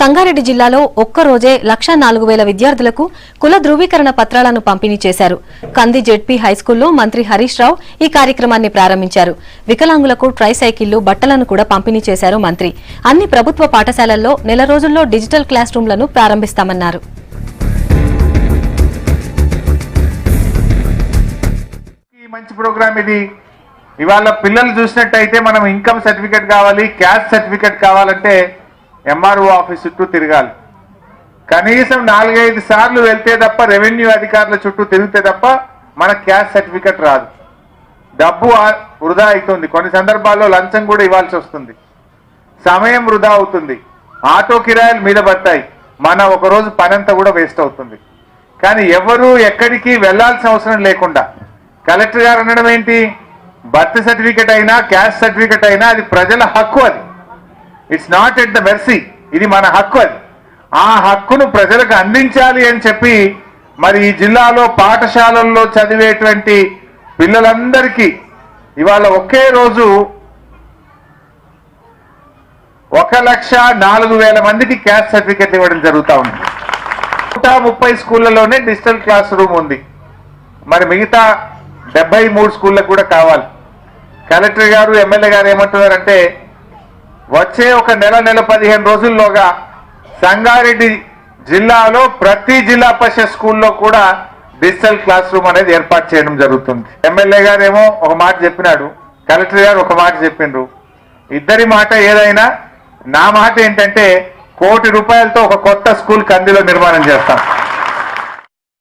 సంగారెడ్డి జిల్లాలో ఒక్కరోజే 1,04,000 విద్యార్థులకు కుల ధృవీకరణ పత్రాలను పంపిణీ చేశారు. కంది జెడ్పీ హైస్కూల్లో మంత్రి హరీష్ రావు ఈ కార్యక్రమాన్ని ప్రారంభించారు. వికలాంగులకు ట్రైసైకిళ్లు, బట్టలను కూడా పంపిణీ చేశారు మంత్రి. అన్ని ప్రభుత్వ పాఠశాలల్లో నెల రోజుల్లో డిజిటల్ క్లాస్ రూమ్లను ప్రారంభిస్తామన్నారు. మంచి ప్రోగ్రామ్ ఇది. ఇవాళ పిల్లలు చూసినట్టయితే మనం ఇన్కమ్ సర్టిఫికెట్ కావాలి, క్యాస్ట్ సర్టిఫికెట్ కావాలంటే ఎంఆర్ఓ ఆఫీస్ చుట్టూ తిరగాలి. కనీసం 4-5 సార్లు వెళ్తే తప్ప, రెవెన్యూ అధికారుల చుట్టూ తిరిగితే తప్ప మన క్యాస్ట్ సర్టిఫికెట్ రాదు. డబ్బు వృధా అవుతుంది, కొన్ని సందర్భాల్లో లంచం కూడా ఇవ్వాల్సి వస్తుంది, సమయం వృధా అవుతుంది, ఆటో కిరాయిలు మీద పడతాయి, మన ఒకరోజు పనంతా కూడా వేస్ట్ అవుతుంది. కానీ ఎవరు ఎక్కడికి వెళ్లాల్సిన అవసరం లేకుండా కలెక్టర్ గారు అనడం ఏంటి, బర్త్ సర్టిఫికెట్ అయినా క్యాస్ట్ సర్టిఫికెట్ అయినా అది ప్రజల హక్కు, అది it's not at the mercy, ఇది మన హక్కు. అది ఆ హక్కును ప్రజలకు అందించాలి అని చెప్పి మరి ఈ జిల్లాలో పాఠశాలల్లో చదివేటువంటి పిల్లలందరికీ ఇవాళ ఒకే రోజు 1,04,000 మందికి క్యాస్ట్ సర్టిఫికెట్ ఇవ్వడం జరుగుతూ ఉంది. 130 స్కూళ్లలోనే డిజిటల్ క్లాస్ రూమ్ ఉంది. మరి మిగతా 73 స్కూళ్ళకు కూడా కావాలి. కలెక్టర్ గారు, ఎమ్మెల్యే గారు ఏమంటున్నారంటే వచ్చే ఒక నెల 15 రోజుల్లోగా సంగారెడ్డి జిల్లాలో ప్రతి జిల్లా పరిషత్ స్కూల్లో కూడా డిజిటల్ క్లాస్ రూమ్ అనేది ఏర్పాటు చేయడం జరుగుతుంది. ఎమ్మెల్యే గారేమో ఒక మాట చెప్పినాడు, కలెక్టర్ గారు ఒక మాట చెప్పిండ్రు. ఇద్దరి మాట ఏదైనా, నా మాట ఏంటంటే 1,00,00,000 రూపాయలతో ఒక కొత్త స్కూల్ కందిలో నిర్మాణం చేస్తాం.